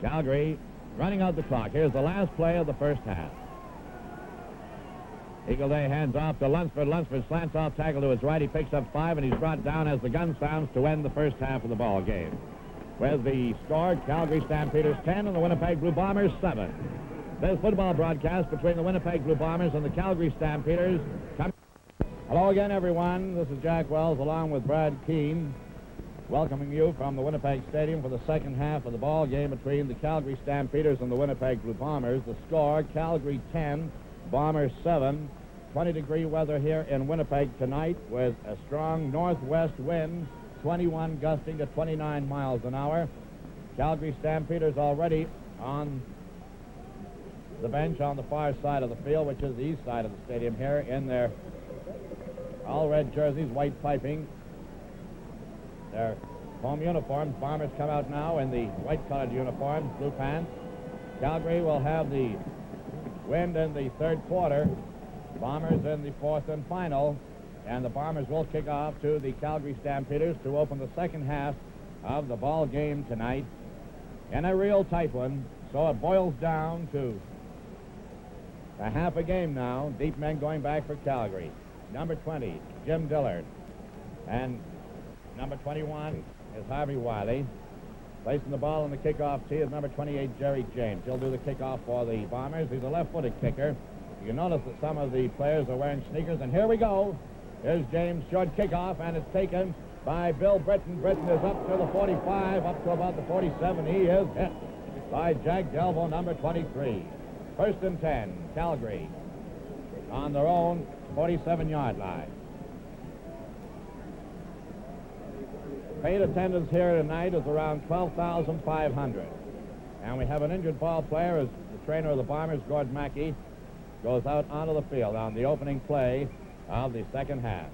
Calgary running out the clock. Here's the last play of the first half. Eagle Day hands off to Lunsford. Lunsford slants off tackle to his right. He picks up 5, and he's brought down as the gun sounds to end the first half of the ball game. With the score, Calgary Stampeders 10 and the Winnipeg Blue Bombers 7. This football broadcast between the Winnipeg Blue Bombers and the Calgary Stampeders. Hello again, everyone. This is Jack Wells along with Brad Keene, welcoming you from the Winnipeg Stadium for the second half of the ball game between the Calgary Stampeders and the Winnipeg Blue Bombers. The score, Calgary 10, Bombers 7. 20-degree weather here in Winnipeg tonight with a strong northwest wind, 21 gusting to 29 miles an hour. Calgary Stampeders already on the bench on the far side of the field, which is the east side of the stadium here, in their all-red jerseys, white piping. Their home uniforms. Bombers come out now in the white-colored uniforms, blue pants. Calgary will have the wind in the third quarter. Bombers in the fourth and final, and the Bombers will kick off to the Calgary Stampeders to open the second half of the ball game tonight in a real tight one. So it boils down to a half a game now. Deep men going back for Calgary. Number 20, Jim Dillard, and number 21 is Harvey Wiley. Placing the ball on the kickoff tee is number 28, Jerry James. He'll do the kickoff for the Bombers. He's a left-footed kicker. You notice that some of the players are wearing sneakers, and here we go. Here's James' short kickoff, and it's taken by Bill Britton. Britton is up to the 45, up to about the 47. He is hit by Jack Delvo, number 23. First and 10, Calgary on their own 47-yard line. Paid attendance here tonight is around 12,500. And we have an injured ball player as the trainer of the Bombers, Gord Mackey, goes out onto the field on the opening play of the second half.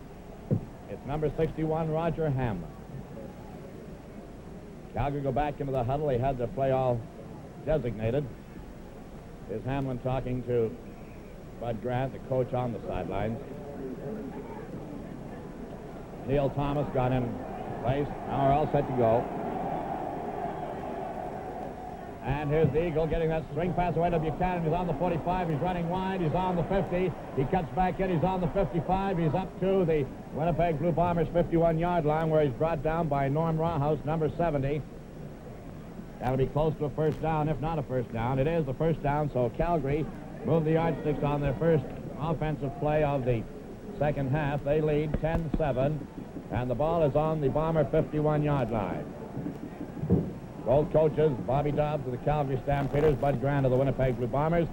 It's number 61, Roger Hamlin. Calgary go back into the huddle. They had the play all designated. Here's Hamlin talking to Bud Grant, the coach on the sidelines. Neil Thomas got in place. Now we're all set to go. And here's the Eagle getting that swing pass away to Buchanan. He's on the 45. He's running wide. He's on the 50. He cuts back in. He's on the 55. He's up to the Winnipeg Blue Bombers 51-yard line, where he's brought down by Norm Rawhouse, number 70. That'll be close to a first down, if not a first down. It is the first down, so Calgary moved the yardsticks on their first offensive play of the second half. They lead 10-7, and the ball is on the Bomber 51-yard line. Both coaches, Bobby Dobbs of the Calgary Stampeders, Bud Grant of the Winnipeg Blue Bombers,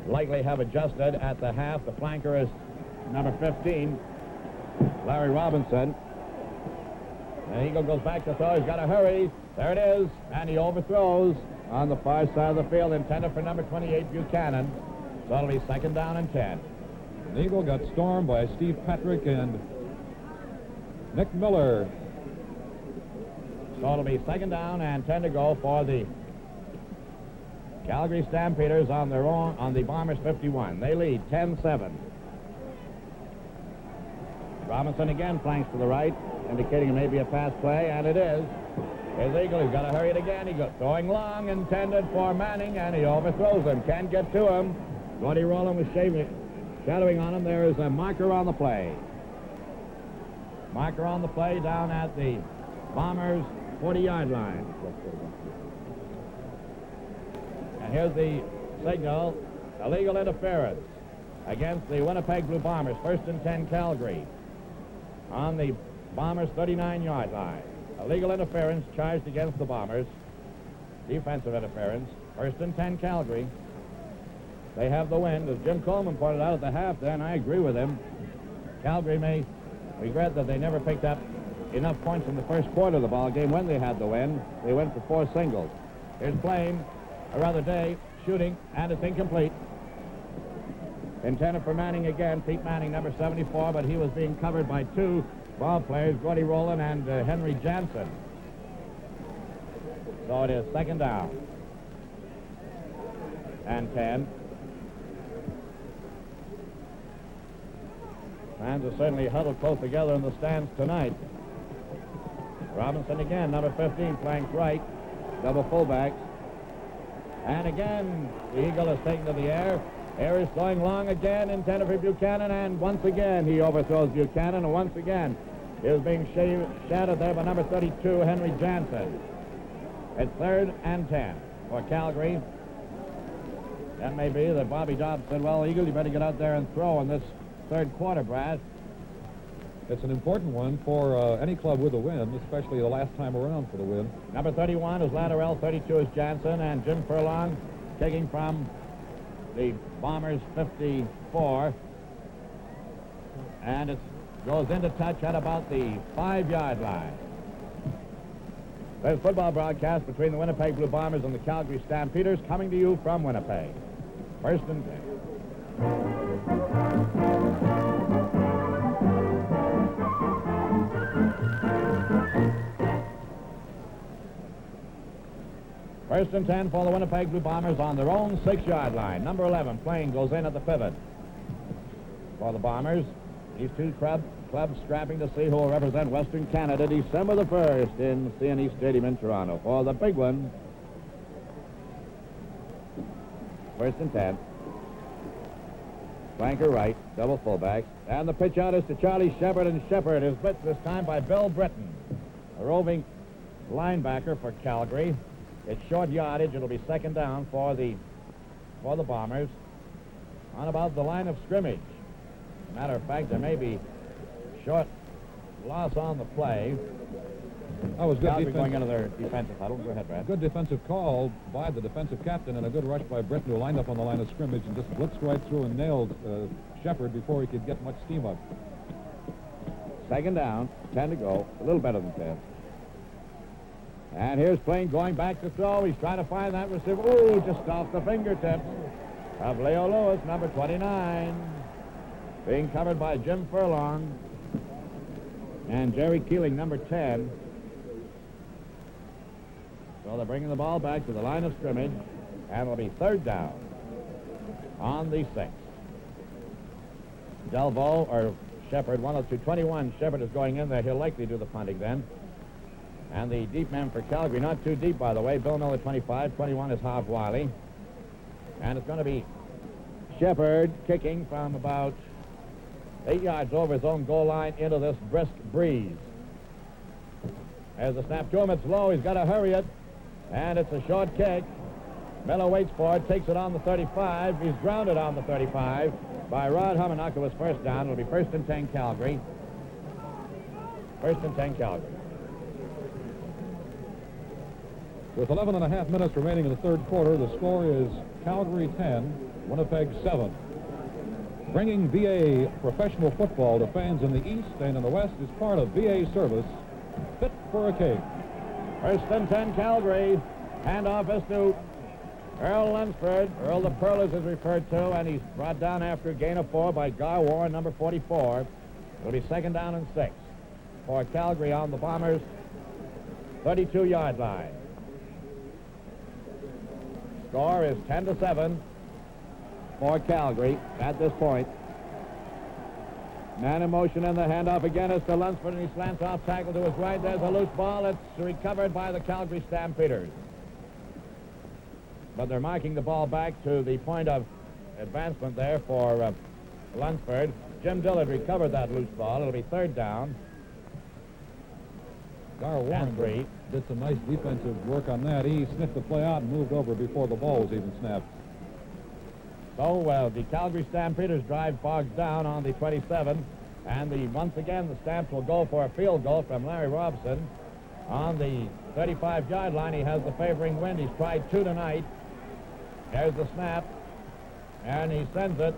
likely have adjusted at the half. The flanker is number 15, Larry Robinson. The Eagle goes back to throw. He's got to hurry. There it is, and he overthrows on the far side of the field, intended for number 28, Buchanan. So it'll be second down and 10. The Eagle got stormed by Steve Patrick and Nick Miller. So it'll be second down and 10 to go for the Calgary Stampeders on their own, on the Bombers 51. They lead 10-7. Robinson again flanks to the right, indicating it may be a pass play, and it is. Here's Eagle. He's got to hurry it again. He goes throwing long, intended for Manning, and he overthrows him. Can't get to him. Gordy Rowland was shadowing on him. There is a marker on the play. Marker on the play down at the Bombers 40-yard line. And here's the signal. Illegal interference against the Winnipeg Blue Bombers. First and 10, Calgary on the Bombers 39-yard line. Illegal interference charged against the Bombers. Defensive interference. First and 10, Calgary. They have the wind, as Jim Coleman pointed out at the half then. I agree with him. Calgary may regret that they never picked up enough points in the first quarter of the ball game when they had the wind. They went for 4 singles. Here's Blaine, or rather Day, shooting, and it's incomplete. Intended for Manning again, Pete Manning, number 74, but he was being covered by 2 ball players, Gordy Rowland and Henry Jansen. So it is second down and 10. Fans are certainly huddled close together in the stands tonight. Robinson again, number 15, flanks right, double fullbacks. And again, the Eagle is taken to the air. Air is going long again, intended for Buchanan, and once again he overthrows Buchanan, and once again is being shattered there by number 32, Henry Jansen. It's 3rd and 10 for Calgary. That may be that Bobby Dobbs said, well, Eagle, you better get out there and throw in this third quarter, Brad. It's an important one for any club with a win, especially the last time around for the win. Number 31 is Latterell, 32 is Jansen, and Jim Furlong taking from the Bombers 54. And it goes into touch at about the 5-yard line. There's football broadcast between the Winnipeg Blue Bombers and the Calgary Stampeders coming to you from Winnipeg. 1st and 10. First and 10 for the Winnipeg Blue Bombers on their own 6-yard line. Number 11, Plain, goes in at the pivot. For the Bombers, these two clubs scrapping to see who will represent Western Canada December the 1st in CNE Stadium in Toronto. For the big one, 1st and 10. Flanker right, double fullbacks. And the pitch out is to Charlie Shepard, and Shepard is blitzed this time by Bill Britton, a roving linebacker for Calgary. It's short yardage. It'll be 2nd down for the Bombers on about the line of scrimmage. Matter of fact, there may be short loss on the play. That was good defense. Going into their defensive huddle. Go ahead, Brad. Good defensive call by the defensive captain and a good rush by Britton, who lined up on the line of scrimmage and just blitzed right through and nailed Shepard before he could get much steam up. 2nd down, 10 to go, a little better than 10. And here's Plain going back to throw. He's trying to find that receiver. Ooh, just off the fingertips of Leo Lewis, number 29. Being covered by Jim Furlong and Jerry Keeling, number 10. So they're bringing the ball back to the line of scrimmage, and it'll be 3rd down on the 6th. Delvaux or Shepard, 102-21. Shepard is going in there. He'll likely do the punting then. And the deep man for Calgary, not too deep, by the way. Bill Miller, 25. 21 is Hoff Wiley. And it's going to be Shepard kicking from about 8 yards over his own goal line into this brisk breeze. As the snap to him, it's low. He's got to hurry it. And it's a short kick. Miller waits for it, takes it on the 35. He's grounded on the 35 by Rod Humanock, who was 1st down. It'll be 1st and 10 Calgary. 1st and 10 Calgary. With 11 and a half minutes remaining in the 3rd quarter, the score is Calgary 10, Winnipeg 7. Bringing VA professional football to fans in the East and in the West is part of VA service fit for a king. 1st and 10 Calgary. Handoff is to Earl Lunsford. Earl the Pearl is referred to, and he's brought down after a gain of 4 by Gar Warren, number 44. It'll be 2nd down and 6 for Calgary on the Bombers' 32-yard line. Score is 10-7 for Calgary at this point. Man in motion, and the handoff again is to Lunsford, and he slants off tackle to his right. There's a loose ball. It's recovered by the Calgary Stampeders. But they're marking the ball back to the point of advancement there for Lunsford. Jim Dillard recovered that loose ball. It'll be 3rd down. Gar Warren did some nice defensive work on that. He sniffed the play out and moved over before the ball was even snapped. So the Calgary Stampeders drive bogs down on the 27, and once again the Stamps will go for a field goal from Larry Robson. On the 35-yard line, he has the favoring wind. He's tried 2 tonight. There's the snap, and he sends it,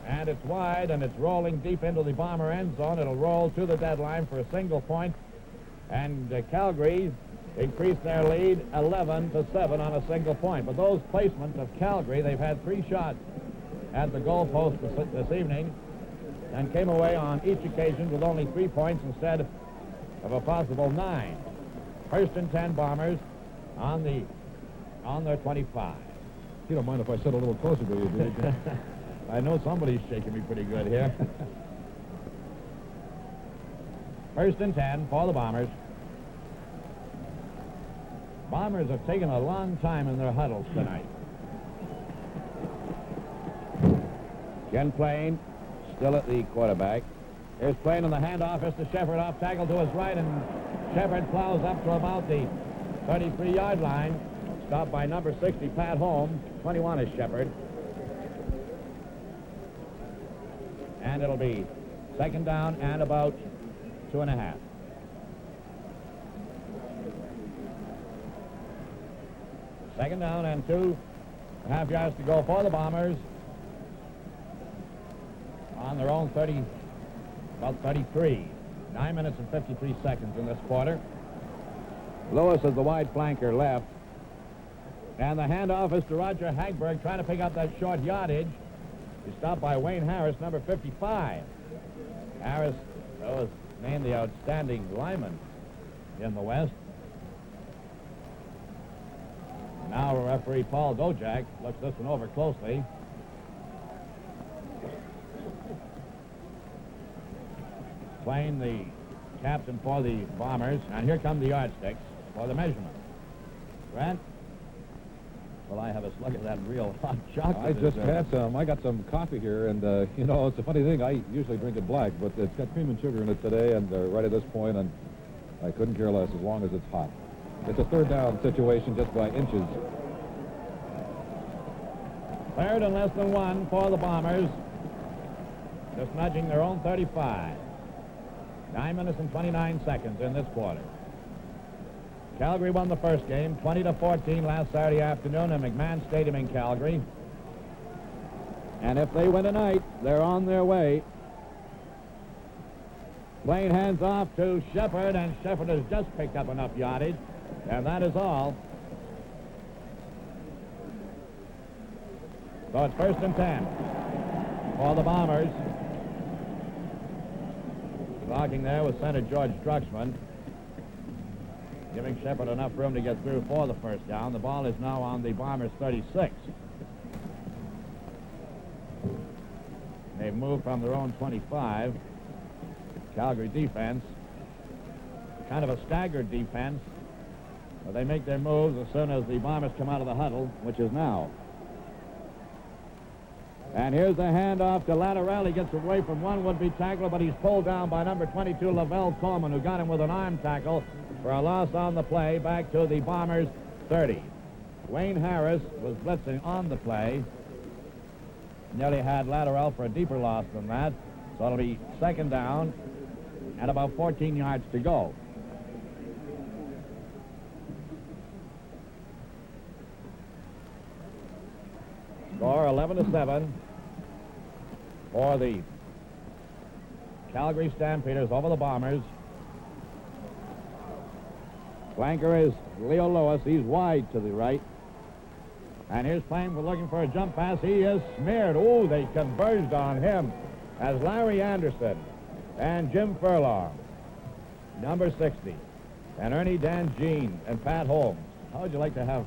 and it's wide, and it's rolling deep into the Bomber end zone. It'll roll to the deadline for a single point, and Calgary increased their lead 11-7 on a single point. But those placements of Calgary, they've had 3 shots at the goal post this evening and came away on each occasion with only 3 points instead of a possible 9. 1st and 10 Bombers on their 25. You don't mind if I sit a little closer to you, do you? I know somebody's shaking me pretty good here. 1st and 10 for the Bombers. Bombers have taken a long time in their huddles tonight. Ken Plain still at the quarterback. Here's Plain on the handoff. It's to Shepard, off tackle to his right, and Shepard plows up to about the 33-yard line. Stopped by number 60, Pat Holmes. 21 is Shepard. And it'll be second down and about 2.5. Second down and 2.5 yards to go for the Bombers. On their own 30, about 33. 9 minutes and 53 seconds in this quarter. Lewis is the wide flanker left. And the handoff is to Roger Hagberg, trying to pick up that short yardage. He's stopped by Wayne Harris, number 55. Harris was named the outstanding lineman in the West. Now referee Paul Dojak looks this one over closely. Plain, the captain for the Bombers, and here come the yardsticks for the measurement. Grant? Well, I have a slug of that real hot chocolate. I just had some. I got some coffee here, and, you know, it's a funny thing. I usually drink it black, but it's got cream and sugar in it today, and right at this point, and I couldn't care less as long as it's hot. It's a third down situation just by inches. Third and less than 1 for the Bombers. Just nudging their own 35. 9 minutes and 29 seconds in this quarter. Calgary won the first game, 20-14 last Saturday afternoon at McMahon Stadium in Calgary. And if they win tonight, they're on their way. Plain hands off to Shepard, and Shepard has just picked up enough yardage, and that is all. So it's first and 10 for the Bombers. Blocking there was center George Drucksmann, giving Shepard enough room to get through for the first down. The ball is now on the Bombers' 36. They've moved from their own 25. Calgary defense, kind of a staggered defense, but they make their moves as soon as the Bombers come out of the huddle, which is now. And here's the handoff to Latterell. He gets away from one would-be tackler, but he's pulled down by number 22, Lavelle Coleman, who got him with an arm tackle for a loss on the play, back to the Bombers' 30. Wayne Harris was blitzing on the play. Nearly had Latterell for a deeper loss than that. So it'll be second down and about 14 yards to go. Score 11-7 for the Calgary Stampeders over the Bombers. Flanker is Leo Lewis. He's wide to the right. And here's Plain looking for a jump pass. He is smeared. Oh, they converged on him as Larry Anderson and Jim Furlong, number 60, and Ernie Dangine and Pat Holmes. How would you like to have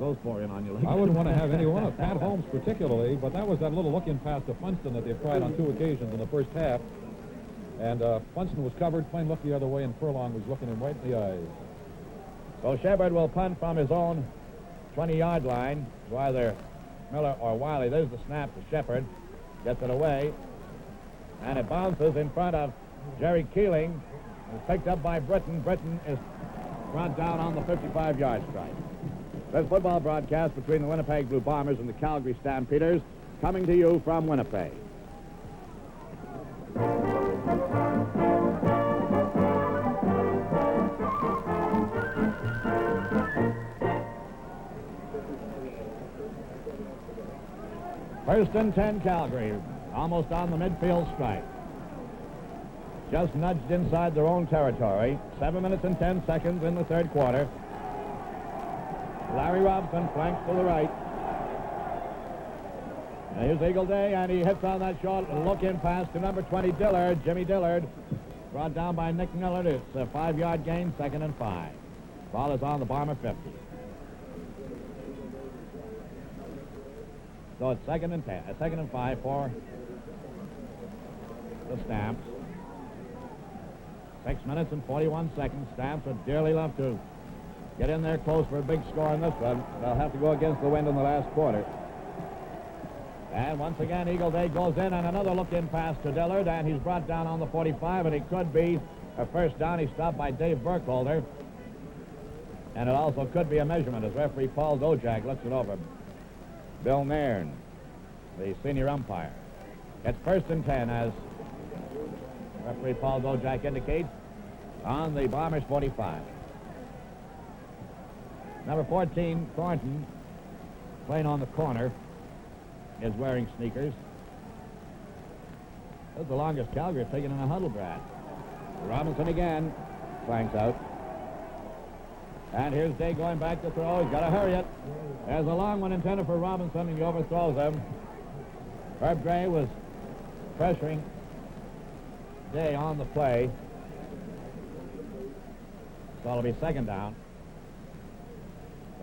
those four in on you? I wouldn't want to have any one of Pat Holmes particularly, but that was that little look-in pass to Funston that they've tried on 2 occasions in the first half. And Funston was covered. Plain looked the other way, and Furlong was looking him right in the eyes. So Shepard will punt from his own 20-yard line. Whether Miller or Wiley, there's the snap to Shepard. Gets it away. And it bounces in front of Jerry Keeling. It's picked up by Britton. Britton is brought down on the 55-yard strike. This football broadcast between the Winnipeg Blue Bombers and the Calgary Stampeders coming to you from Winnipeg. First and 10 Calgary, almost on the midfield stripe. Just nudged inside their own territory. 7 minutes and 10 seconds in the third quarter. Larry Robson flanks to the right. And here's Eagle Day, and he hits on that short look-in pass to number 20, Dillard. Jimmy Dillard, brought down by Nick Millard. It's a 5-yard gain, 2nd and 5. Ball is on the Bomber 50. So it's 2nd and 10, 2nd and 5 for the Stamps. 6 minutes and 41 seconds. Stamps would dearly love to get in there close for a big score in this one. They'll have to go against the wind in the last quarter. And once again, Eagle Day goes in, and another look-in pass to Dillard, and he's brought down on the 45, and it could be a first down. He's stopped by Dave Burkholder. And it also could be a measurement as referee Paul Dojak looks it over. Bill Nairn, the senior umpire. It's first and 10 as referee Paul Dojak indicates on the Bombers' 45. Number 14, Thornton, playing on the corner, is wearing sneakers. That's the longest Calgary has taken in a huddle, Brad. Robinson again, flanks out. And here's Day going back to throw. He's got to hurry it. There's a long one intended for Robinson, and he overthrows him. Herb Gray was pressuring Day on the play. So it'll be second down.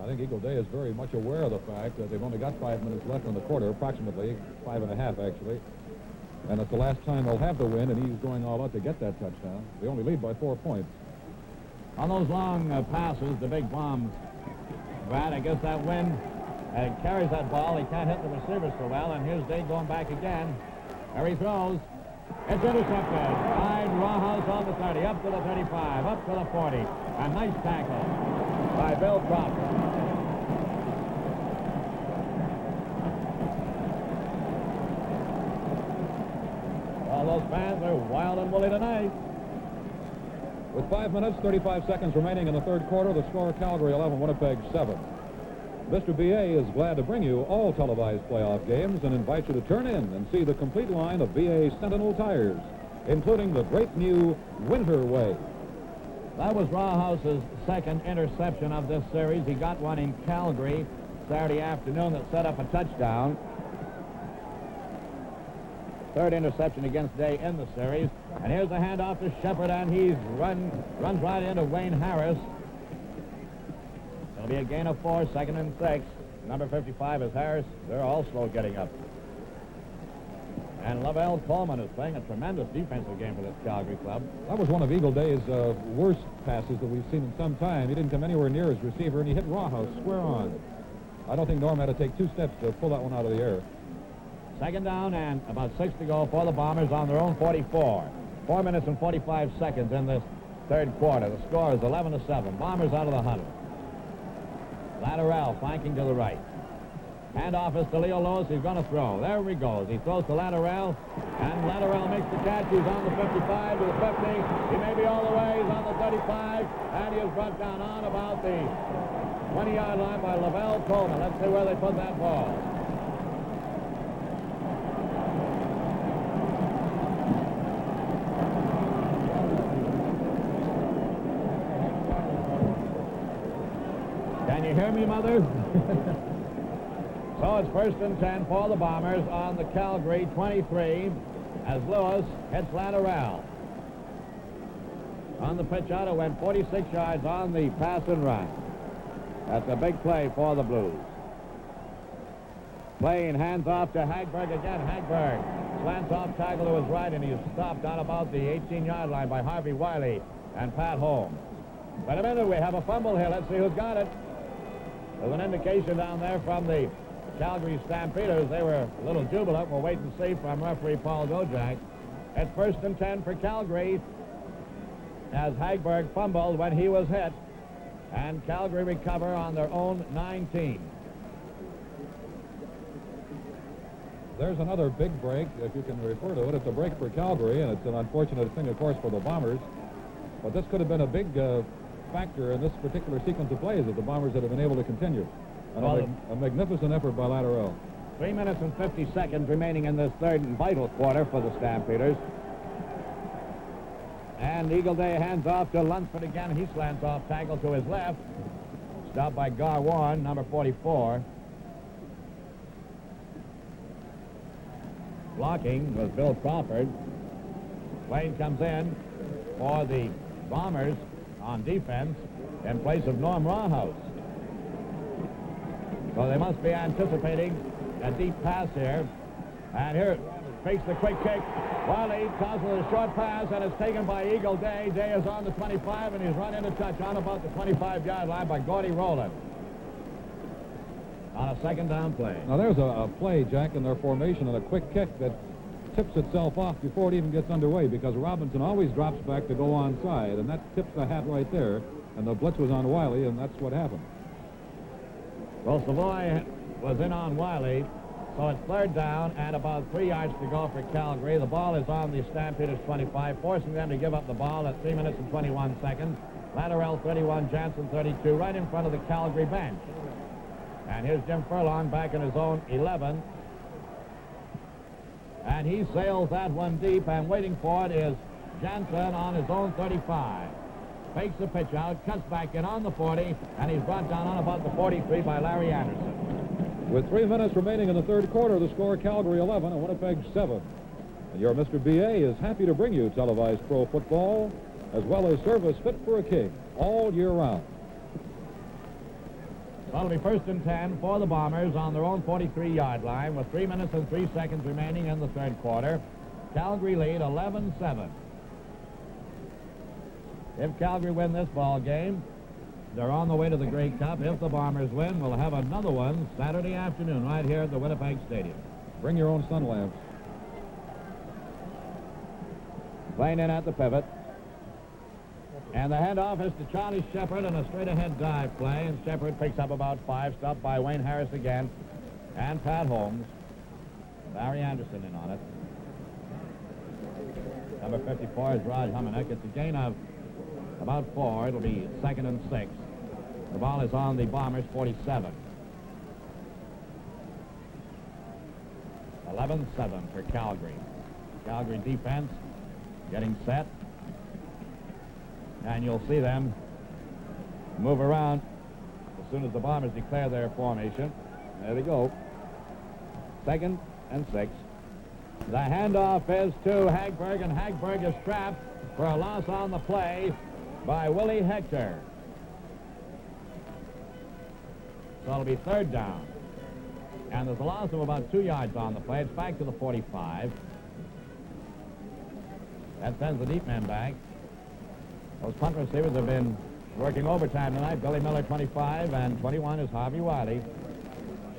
I think Eagle Day is very much aware of the fact that they've only got 5 minutes left in the quarter, approximately 5.5 actually. And it's the last time they'll have the win, and he's going all out to get that touchdown. They only lead by 4 points. On those long passes, the big bombs, Brad, I guess that wind carries that ball. He can't hit the receiver so well, and here's Day going back again. There he throws. It's intercepted. Wide Rawhouse on the 30, up to the 35, up to the 40. A nice tackle by Bill Crawford. All those fans are wild and woolly tonight. With 5 minutes, 35 seconds remaining in the third quarter, the score Calgary 11, Winnipeg 7. Mr. BA is glad to bring you all televised playoff games and invites you to turn in and see the complete line of BA Sentinel tires, including the great new Winter Way. That was Rawhouse's second interception of this series. He got one in Calgary Saturday afternoon that set up a touchdown. Third interception against Day in the series. And here's the handoff to Shepard, and he's runs right into Wayne Harris. It'll be a gain of 4, second and 6. Number 55 is Harris. They're all slow getting up. And Lavelle Coleman is playing a tremendous defensive game for this Calgary club. That was one of Eagle Day's worst passes that we've seen in some time. He didn't come anywhere near his receiver, and he hit Rawhouse square on. I don't think Norm had to take 2 steps to pull that one out of the air. Second down and about 6 to go for the Bombers on their own 44. 4 minutes and 45 seconds in this third quarter. The score is 11-7. Bombers out of the huddle. Latterell flanking to the right. Handoff is to Leo Lewis. He's going to throw. There he goes. He throws to Latterell, and Latterell makes the catch. He's on the 55 to the 50. He may be all the way. He's on the 35, and he is brought down on about the 20-yard line by Lavelle Coleman. Let's see where they put that ball. Can you hear me, Mother? So it's first and 10 for the Bombers on the Calgary 23 as Lewis hits Latterell. On the pitch out, it went 46 yards on the pass and run. That's a big play for the Blues. Playing hands off to Hagberg again. Hagberg slants off tackle to his right, and he's stopped on about the 18-yard line by Harvey Wiley and Pat Holmes. Wait a minute, we have a fumble here. Let's see who's got it. There's an indication down there from the Calgary Stampeders. They were a little jubilant. We'll wait and see from referee Paul Dojak. It's first and 10 for Calgary as Hagberg fumbled when he was hit, and Calgary recover on their own 19. There's another big break, if you can refer to it. It's a break for Calgary, and it's an unfortunate thing, of course, for the Bombers. But this could have been a big factor in this particular sequence of plays that the Bombers would have been able to continue. And a magnificent effort by Latterell. 3 minutes and 50 seconds remaining in this third and vital quarter for the Stampeders. And Eagle Day hands off to Lunsford again. He slants off tackle to his left. Stopped by Garwan, number 44. Blocking was Bill Crawford. Lane comes in for the Bombers on defense in place of Norm Rawhouse. So they must be anticipating a deep pass here. And here fakes the quick kick. Wiley tosses a short pass, and it's taken by Eagle Day. Day is on the 25, and he's run into touch on about the 25-yard line by Gordy Rowland on a second down play. Now, there's a play, Jack, in their formation, and a quick kick that tips itself off before it even gets underway, because Robinson always drops back to go onside, and that tips the hat right there, and the blitz was on Wiley, and that's what happened. Well, Savoy was in on Wiley, so it's third down and about 3 yards to go for Calgary. The ball is on the Stampeders 25, forcing them to give up the ball at 3 minutes and 21 seconds. Latterell 31, Jansen 32, right in front of the Calgary bench. And here's Jim Furlong back in his own 11. And he sails that one deep, and waiting for it is Jansen on his own 35. Fakes the pitch out, cuts back in on the 40, and he's brought down on about the 43 by Larry Anderson. With 3 minutes remaining in the third quarter, the score Calgary 11 and Winnipeg 7. And your Mr. B.A. is happy to bring you televised pro football, as well as service fit for a king all year round. Well, it'll be first and 10 for the Bombers on their own 43-yard line with 3 minutes and 3 seconds remaining in the third quarter. Calgary lead 11-7. If Calgary win this ball game, they're on the way to the Grey Cup. If the Bombers win, we'll have another one Saturday afternoon right here at the Winnipeg Stadium. Bring your own sun lamps. Playing in at the pivot. And the handoff is to Charlie Shepard and a straight-ahead dive play. And Shepard picks up about 5, stopped by Wayne Harris again and Pat Holmes. Larry Anderson in on it. Number 54 is Raj Humanick. It's a gain of about 4. It'll be 2nd and 6. The ball is on the Bombers 47. 11-7 for Calgary. Calgary defense getting set. And you'll see them move around as soon as the Bombers declare their formation. There they go. 2nd and 6. The handoff is to Hagberg, and Hagberg is trapped for a loss on the play by Willie Hector. So it'll be third down. And there's a loss of about 2 yards on the play. It's back to the 45. That sends the deep man back. Those punt receivers have been working overtime tonight. Billy Miller, 25, and 21 is Harvey Wiley.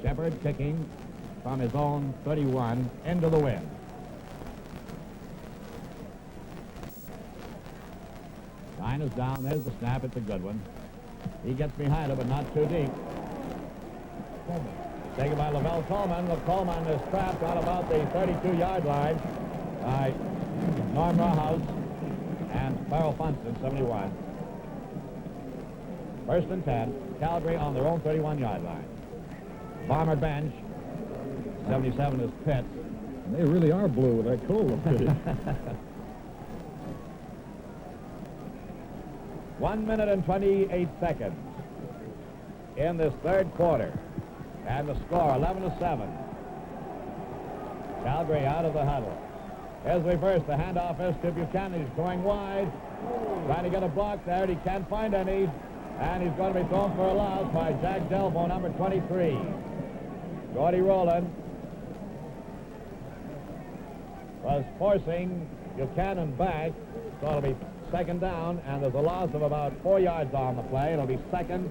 Shepard kicking from his own 31 into the wind. Line is down. There's the snap. It's a good one. He gets behind it, but not too deep. Taken by Lavelle Coleman. Coleman is trapped on about the 32-yard line by Norm Rawhouse and Farrell Funston, 71. First and 10. Calgary on their own 31-yard line. Bomber bench. 77 is Pitts. They really are blue with that cool finish. 1 minute and 28 seconds in this third quarter. And the score, 11-7. Calgary out of the huddle. Here's reverse. The handoff is to Buchanan. He's going wide. Trying to get a block there. He can't find any. And he's going to be thrown for a loss by Jack Delbo, number 23. Gordy Rowland was forcing Buchanan back. So it'll be second down, and there's a loss of about 4 yards on the play. It'll be 2nd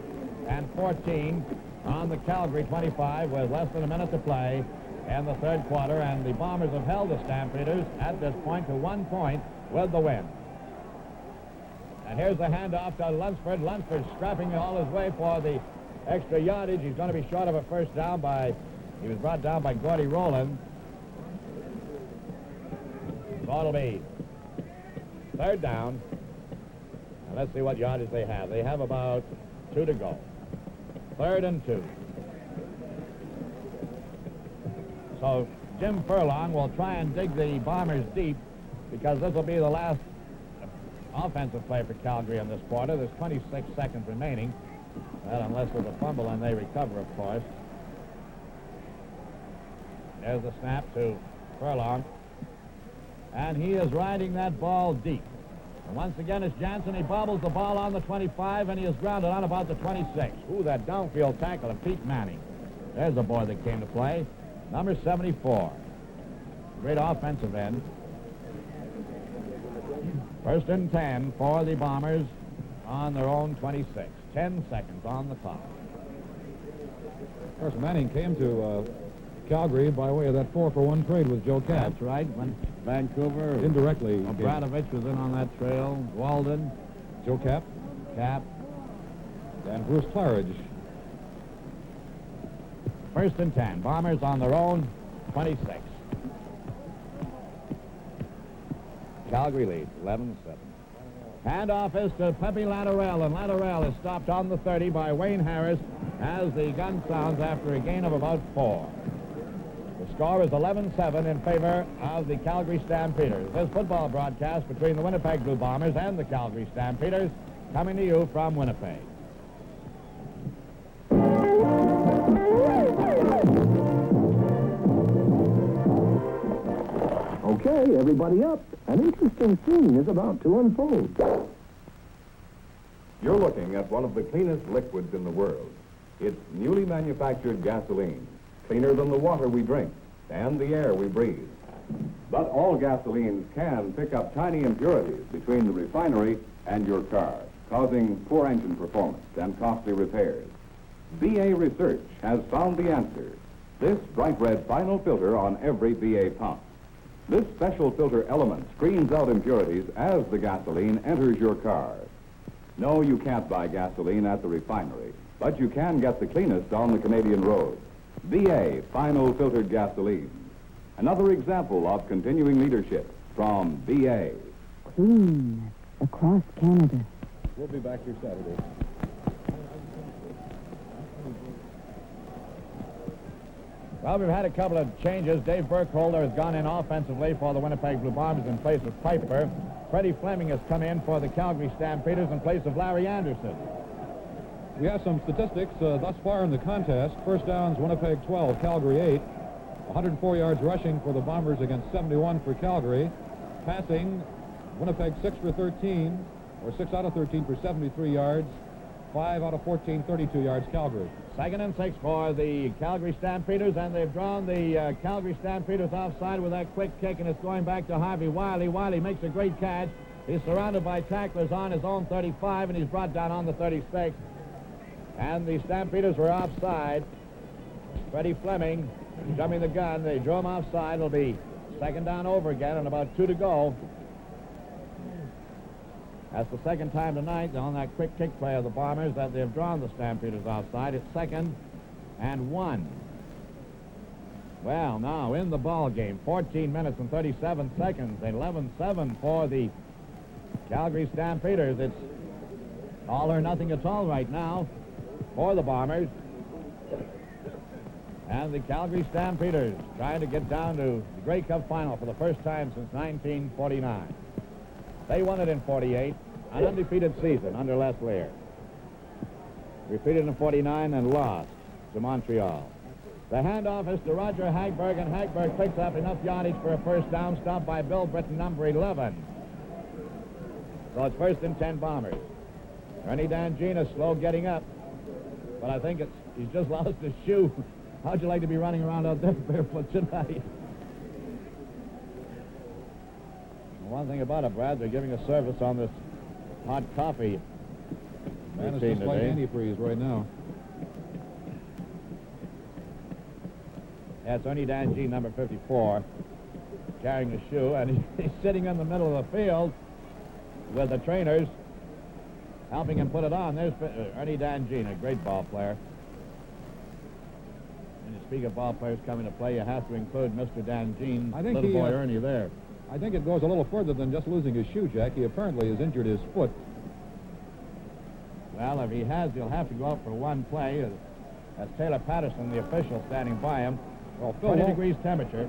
and 14 on the Calgary 25 with less than a minute to play in the third quarter, and the Bombers have held the Stampeders at this point to 1 point with the win. And here's the handoff to Lunsford. Lunsford scrapping all his way for the extra yardage. He's going to be short of a first down he was brought down by Gordy Rowland. So it'll be third down. And let's see what yardage they have. They have about 2 to go. 3rd and 2. So Jim Furlong will try and dig the Bombers deep, because this will be the last offensive play for Calgary in this quarter. There's 26 seconds remaining. Well, unless there's a fumble and they recover, of course. There's the snap to Furlong. And he is riding that ball deep. And once again, it's Jansen. He bobbles the ball on the 25, and he is grounded on about the 26. Ooh, that downfield tackle of Pete Manning. There's a boy that came to play. Number 74. great offensive end. First and 10 for the Bombers on their own 26. 10 seconds on the clock. Of course, Manning came to Calgary by way of that 4-for-1 trade with Joe Cap. That's right. Went to Vancouver. Indirectly. Obradovich was in on that trail. Walden. Joe Cap. Cap. And Bruce Claridge. First and 10. Bombers on their own 26. Calgary leads 11-7. Handoff is to Pepe Latterell, and Latterell is stopped on the 30 by Wayne Harris as the gun sounds after a gain of about 4. The score is 11-7 in favor of the Calgary Stampeders. This football broadcast between the Winnipeg Blue Bombers and the Calgary Stampeders coming to you from Winnipeg. Okay, everybody up. An interesting scene is about to unfold. You're looking at one of the cleanest liquids in the world. It's newly manufactured gasoline, cleaner than the water we drink and the air we breathe. But all gasolines can pick up tiny impurities between the refinery and your car, causing poor engine performance and costly repairs. BA Research has found the answer. This bright red final filter on every BA pump. This special filter element screens out impurities as the gasoline enters your car. No, you can't buy gasoline at the refinery, but you can get the cleanest on the Canadian road. BA Final Filtered Gasoline. Another example of continuing leadership from BA. Clean across Canada. We'll be back here Saturday. Well, we've had a couple of changes. Dave Burkholder has gone in offensively for the Winnipeg Blue Bombers in place of Piper. Freddie Fleming has come in for the Calgary Stampeders in place of Larry Anderson. We have some statistics thus far in the contest. First downs, Winnipeg 12, Calgary 8. 104 yards rushing for the Bombers against 71 for Calgary. Passing, Winnipeg 6 for 13, or 6 out of 13 for 73 yards. 5 out of 14, 32 yards, Calgary. Second and 6 for the Calgary Stampeders, and they've drawn the Calgary Stampeders offside with that quick kick, and it's going back to Harvey Wiley. Wiley makes a great catch. He's surrounded by tacklers on his own 35, and he's brought down on the 36. And the Stampeders were offside. Freddie Fleming jumping the gun. They drew him offside. It'll be second down over again, and about 2 to go. That's the second time tonight on that quick kick play of the Bombers that they've drawn the Stampeders offside. It's 2nd and 1. Well, now in the ball game, 14 minutes and 37 seconds, 11-7 for the Calgary Stampeders. It's all or nothing at all right now for the Bombers. And the Calgary Stampeders trying to get down to the Grey Cup final for the first time since 1949. They won it in 48, an undefeated season under Les Lear. Repeated in 49 and lost to Montreal. The handoff is to Roger Hagberg, and Hagberg picks up enough yardage for a first down, stopped by Bill Britton, number 11. So it's 1st and 10 Bombers. Ernie Dangina slow getting up, but I think he's just lost his shoe. How'd you like to be running around out there barefoot tonight? One thing about it, Brad, they're giving a service on this hot coffee. Man, it's just like antifreeze right now. Yeah, it's Ernie Dangine, number 54, carrying the shoe, and he's sitting in the middle of the field with the trainers helping him put it on. There's Ernie Dangine, a great ball player. When you speak of ball players coming to play, you have to include Mr. Dangine, I think little boy Ernie there. I think it goes a little further than just losing his shoe, Jack. He apparently has injured his foot. Well, if he has, he'll have to go out for one play. That's Taylor Patterson, the official, standing by him. Well, 20 degrees temperature.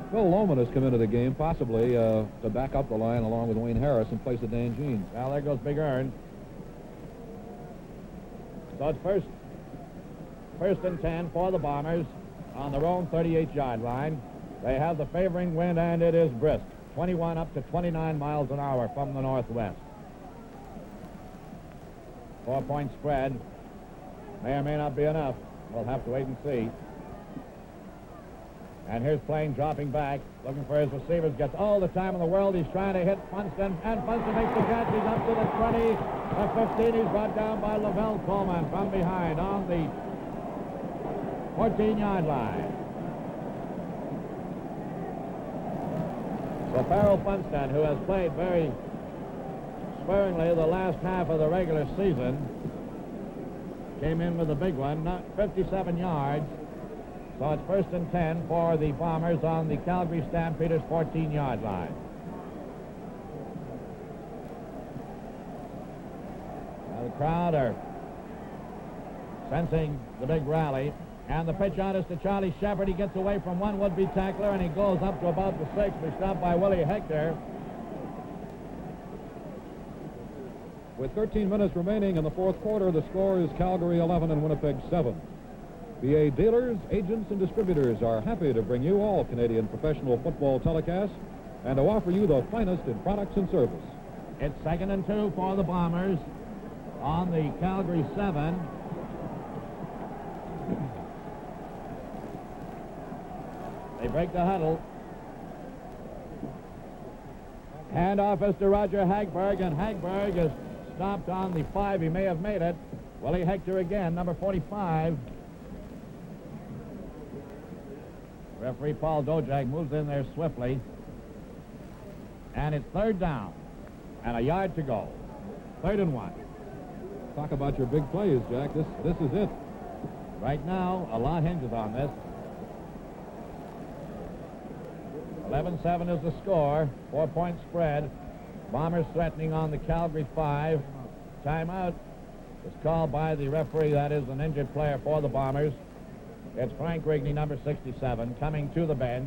Phil Loman has come into the game, possibly to back up the line along with Wayne Harris in place of Dan Jean. Well, there goes Big Ern. So it's first and 10 for the Bombers on their own 38-yard line. They have the favoring wind, and it is brisk. 21 up to 29 miles an hour from the northwest. 4-point spread. May or may not be enough. We'll have to wait and see. And here's Plain dropping back, looking for his receivers. Gets all the time in the world. He's trying to hit Funston, and Funston makes the catch. He's up to the 20, the 15. He's brought down by Lavelle Coleman from behind on the 14-yard line. So Farrell Funston, who has played very sparingly the last half of the regular season, came in with a big one, 57 yards. So it's 1st and 10 for the Bombers on the Calgary Stampeders 14-yard line. Now the crowd are sensing the big rally. And the pitch out is to Charlie Shepard. He gets away from one would-be tackler, and he goes up to about the 6. He's stopped by Willie Hector. With 13 minutes remaining in the fourth quarter, the score is Calgary 11 and Winnipeg 7. BA dealers, agents, and distributors are happy to bring you all Canadian professional football telecasts and to offer you the finest in products and service. It's 2nd and 2 for the Bombers on the Calgary 7. They break the huddle. Handoff is to Roger Hagberg, and Hagberg is stopped on the 5. He may have made it. Willie Hector again, number 45. Referee Paul Dojak moves in there swiftly. And it's 3rd down and a yard to go. 3rd and 1. Talk about your big plays, Jack. This is it. Right now, a lot hinges on this. 11-7 is the score. 4-point spread. Bombers threatening on the Calgary 5. Timeout is called by the referee. That is an injured player for the Bombers. It's Frank Rigney, number 67, coming to the bench.